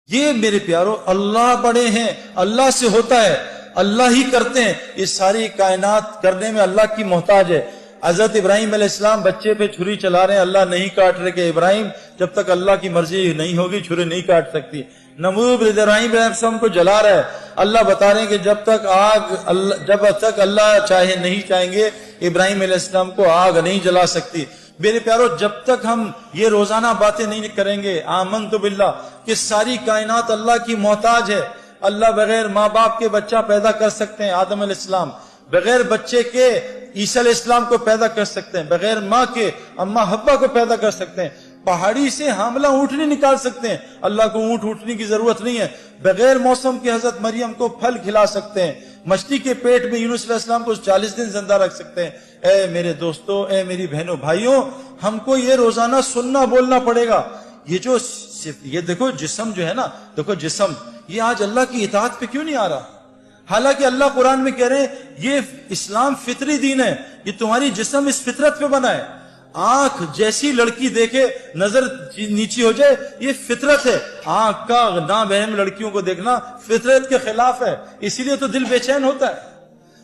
یہ میرے پیارو اللہ بڑے ہیں، اللہ سے ہوتا ہے، اللہ ہی کرتے ہیں، یہ ساری کائنات کرنے میں اللہ کی محتاج ہے۔ حضرت ابراہیم علیہ السلام بچے پہ چھری چلا رہے ہیں، اللہ نہیں کاٹ رہے کہ ابراہیم جب تک اللہ کی مرضی نہیں ہوگی چھری نہیں کاٹ سکتی۔ نمرود ابراہیم علیہ السلام کو جلا رہا ہے، اللہ بتا رہے ہیں کہ جب تک اللہ چاہے نہیں چاہیں گے ابراہیم علیہ السلام کو آگ نہیں جلا سکتی۔ میرے پیارو جب تک ہم یہ روزانہ باتیں نہیں کریں گے آمنت باللہ کہ ساری کائنات اللہ کی محتاج ہے، اللہ بغیر ماں باپ کے بچہ پیدا کر سکتے ہیں، آدم علیہ السلام بغیر بچے کے عیسیٰ علیہ السلام کو پیدا کر سکتے ہیں، بغیر ماں کے اماں حوا کو پیدا کر سکتے ہیں، پہاڑی سے حاملہ اونٹنی نکال سکتے ہیں، اللہ کو اونٹ اونٹنے کی ضرورت نہیں ہے، بغیر موسم کے حضرت مریم کو پھل کھلا سکتے ہیں، مچھلی کے پیٹ میں یونس علیہ السلام کو 40 دن زندہ رکھ سکتے ہیں۔ اے میرے دوستو، اے میری بہنوں بھائیوں، ہم کو یہ روزانہ سننا بولنا پڑے گا۔ یہ دیکھو جسم جو ہے نا، دیکھو جسم یہ آج اللہ کی اطاعت پہ کیوں نہیں آ رہا؟ حالانکہ اللہ قرآن میں کہہ رہے ہیں یہ اسلام فطری دین ہے، یہ تمہاری جسم اس فطرت پہ بنا ہے۔ آنکھ جیسی لڑکی دیکھے نظر نیچی ہو جائے، یہ فطرت ہے۔ آنکھ کا نابہم لڑکیوں کو دیکھنا فطرت کے خلاف ہے، اسی لیے تو دل بے چین ہوتا ہے۔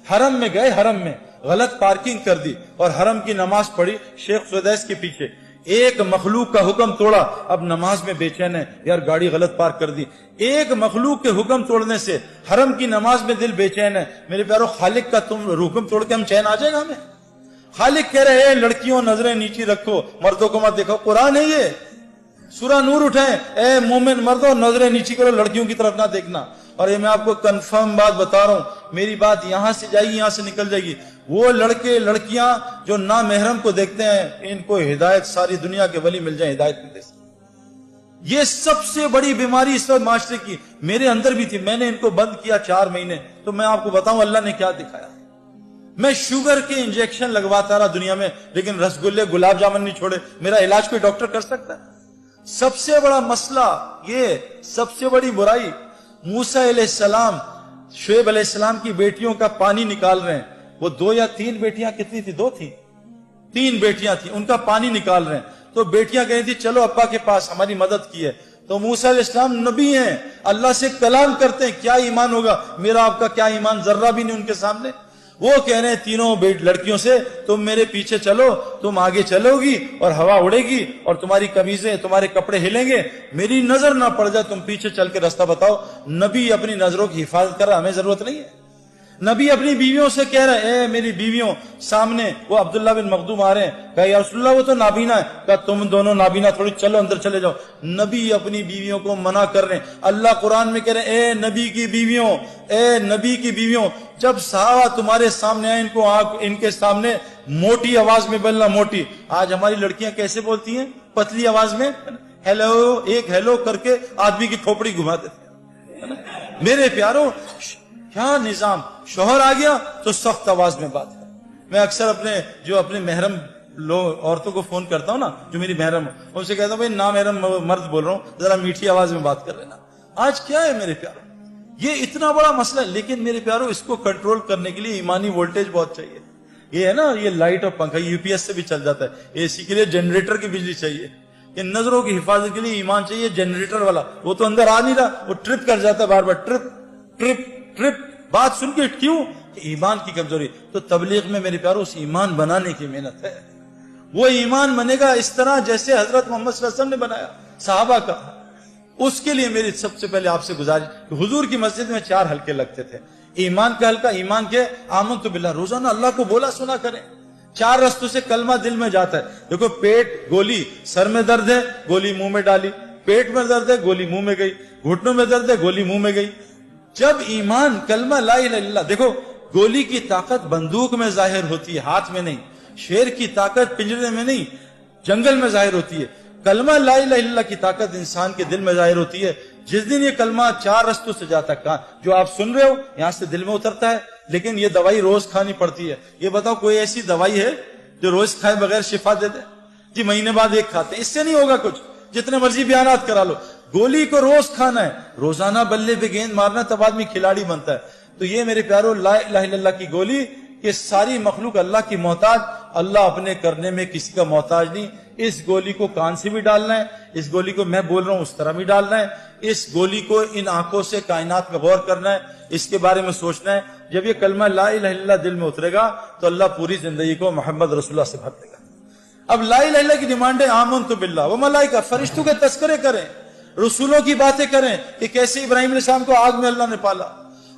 حرم میں گئے، حرم میں غلط پارکنگ کر دی اور حرم کی نماز پڑھی شیخ سدیس کے پیچھے، ایک مخلوق کا حکم توڑا، اب نماز میں بے چین ہے، یار گاڑی غلط پارک کر دی۔ ایک مخلوق کے حکم توڑنے سے حرم کی نماز میں دل بے چین ہے۔ میرے پیارو خالق کا تم حکم توڑ کے ہم چین آ جائے گا ہمیں؟ خالق کہہ رہے ہیں لڑکیوں نظریں نیچی رکھو، مردوں کو مت دیکھو، قرآن ہے یہ، سورہ نور اٹھائیں، اے مومن مردوں نظریں نیچی کرو، لڑکیوں کی طرف نہ دیکھنا۔ اور یہ میں آپ کو کنفرم بات بتا رہا ہوں، میری بات یہاں سے جائے گی یہاں سے نکل جائے گی، وہ لڑکے لڑکیاں جو نامحرم کو دیکھتے ہیں ان کو ہدایت ساری دنیا کے ولی مل جائیں، ہدایت ملے۔ یہ سب سے بڑی بیماری اس وقت معاشرے کی میرے اندر بھی تھی، میں نے ان کو بند کیا 4 مہینے، تو میں آپ کو بتاؤں اللہ نے کیا دکھایا۔ میں شوگر کے انجیکشن لگواتا رہا دنیا میں، لیکن رسگلے گلاب جامن نہیں چھوڑے۔ میرا علاج کوئی ڈاکٹر کر سکتا ہے؟ سب سے بڑا مسئلہ یہ، سب سے بڑی برائی، موسیٰ علیہ السلام شعیب علیہ السلام کی بیٹیوں کا پانی نکال رہے ہیں، وہ 2 یا 3 بیٹیاں، کتنی تھی؟ 2 تھی، 3 بیٹیاں تھیں، ان کا پانی نکال رہے ہیں، تو بیٹیاں کہہ رہی تھی چلو ابا کے پاس ہماری مدد کی ہے۔ تو موسیٰ علیہ السلام نبی ہیں، اللہ سے کلام کرتے ہیں، کیا ایمان ہوگا؟ میرا آپ کا کیا ایمان؟ ذرہ بھی نہیں ان کے سامنے۔ وہ کہہ رہے ہیں تینوں لڑکیوں سے تم میرے پیچھے چلو، تم آگے چلو گی اور ہوا اڑے گی اور تمہاری قمیضیں تمہارے کپڑے ہلیں گے، میری نظر نہ پڑ جائے، تم پیچھے چل کے راستہ بتاؤ۔ نبی اپنی نظروں کی حفاظت کر رہا، ہمیں ضرورت نہیں ہے۔ نبی اپنی بیویوں سے کہہ رہے ہیں اے میری بیویوں، سامنے وہ عبداللہ بن مخدوم آ رہے ہیں، کہا یا رسول اللہ وہ تو نابینا ہے، کہا تم دونوں نابینا تھوڑی، چلو اندر چلے جاؤ۔ نبی اپنی بیویوں کو منع کر رہے ہیں۔ اللہ قرآن میں کہہ رہے ہیں اے نبی کی بیویوں، اے نبی کی بیویوں، جب صحابہ تمہارے سامنے آئے ان کے سامنے موٹی آواز میں بولنا، موٹی۔ آج ہماری لڑکیاں کیسے بولتی ہیں؟ پتلی آواز میں ہیلو، ایک ہیلو کر کے آدمی کی کھوپڑی گھما دیتے ہیں۔ میرے پیارو کیا نظام! شوہر آ گیا تو سخت آواز میں بات کر۔ میں اکثر اپنے محرم عورتوں کو فون کرتا ہوں نا، جو میری محرم، ان سے کہتا ہوں بھائی نامحرم مرد بول رہا ہوں، ذرا میٹھی آواز میں بات کر لینا۔ آج کیا ہے میرے پیارو؟ یہ اتنا بڑا مسئلہ ہے، لیکن میرے پیارو اس کو کنٹرول کرنے کے لیے ایمانی وولٹیج بہت چاہیے۔ یہ ہے نا، یہ لائٹ اور پنکھا یو پی ایس سے بھی چل جاتا ہے، اے سی کے لیے جنریٹر کی بجلی چاہیے، یہ نظروں کی حفاظت کے لیے ایمان چاہیے جنریٹر والا۔ وہ تو اندر آ نہیں رہا، وہ ٹرپ کر جاتا ہے بار بار، ٹرپ ٹرپ ٹرپ، بات سن کے کیوں؟ کہ ایمان کی کمزوری۔ تو تبلیغ میں میرے پیارو اس ایمان بنانے کی محنت ہے۔ وہ ایمان بنے گا اس طرح جیسے حضرت محمد صلی اللہ علیہ وسلم نے بنایا صحابہ کا۔ اس کے لیے میری سب سے پہلے آپ سے گزارش کہ حضور کی مسجد میں 4 حلقے لگتے تھے، ایمان کا حلقہ، ایمان کے آمنت باللہ، روزانہ اللہ کو بولا سنا کریں۔ 4 رستوں سے کلمہ دل میں جاتا ہے۔ دیکھو پیٹ گولی، سر میں درد ہے گولی منہ میں ڈالی، پیٹ میں درد ہے گولی منہ میں گئی، گھٹنوں میں درد ہے گولی منہ میں گئی۔ جب ایمان کلمہ لا الہ الا اللہ، دیکھو گولی کی طاقت بندوق میں ظاہر ہوتی ہے، ہاتھ میں نہیں۔ شیر کی طاقت پنجرے میں نہیں، جنگل میں ظاہر ہوتی ہے۔ کلمہ لا الہ الا اللہ کی طاقت انسان کے دل میں ظاہر ہوتی ہے۔ جس دن یہ کلمہ 4 رستوں سے جاتا ہے، جو آپ سن رہے ہو یہاں سے دل میں اترتا ہے، لیکن یہ دوائی روز کھانی پڑتی ہے۔ یہ بتاؤ کوئی ایسی دوائی ہے جو روز کھائے بغیر شفا دے دے؟ جی مہینے بعد ایک کھاتے ہیں، اس سے نہیں ہوگا کچھ، جتنے مرضی بیانات کرا لو۔ گولی کو روز کھانا ہے، روزانہ بلے پہ گیند مارنا تب آدمی کھلاڑی بنتا ہے۔ تو یہ میرے پیارو لا الہ الا اللہ کی گولی، کہ ساری مخلوق اللہ کی محتاج، اللہ اپنے کرنے میں کسی کا محتاج نہیں۔ اس گولی کو کان سے بھی ڈالنا ہے، اس گولی کو میں بول رہا ہوں اس طرح بھی ڈالنا ہے، اس گولی کو ان آنکھوں سے کائنات میں غور کرنا ہے، اس کے بارے میں سوچنا ہے۔ جب یہ کلمہ لا الہ الا اللہ دل میں اترے گا تو اللہ پوری زندگی کو محمد رسول اللہ سے بھر دے گا۔ اب لا الہ الا اللہ کی ڈیمانڈ ہے آمنت باللہ و ملائکہ، فرشتوں کے تذکرے کریں، رسولوں کی باتیں کریں کہ کیسے ابراہیم علیہ السلام کو آگ میں اللہ نے پالا،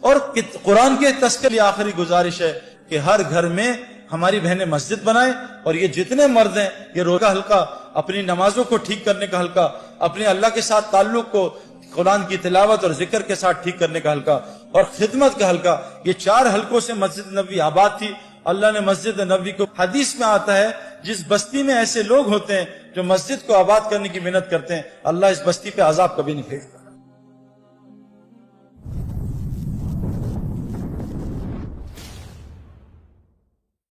اور قرآن کے تذکرے۔ آخری گزارش ہے کہ ہر گھر میں ہماری بہنیں مسجد بنائیں، اور یہ جتنے مرد ہیں یہ روزہ حلقہ، اپنی نمازوں کو ٹھیک کرنے کا حلقہ، اپنے اللہ کے ساتھ تعلق کو قرآن کی تلاوت اور ذکر کے ساتھ ٹھیک کرنے کا حلقہ، اور خدمت کا حلقہ، یہ 4 حلقوں سے مسجد نبوی آباد تھی۔ اللہ نے مسجد نبوی کو، حدیث میں آتا ہے جس بستی میں ایسے لوگ ہوتے ہیں جو مسجد کو آباد کرنے کی محنت کرتے ہیں، اللہ اس بستی پہ عذاب کبھی نہیں بھیجتا۔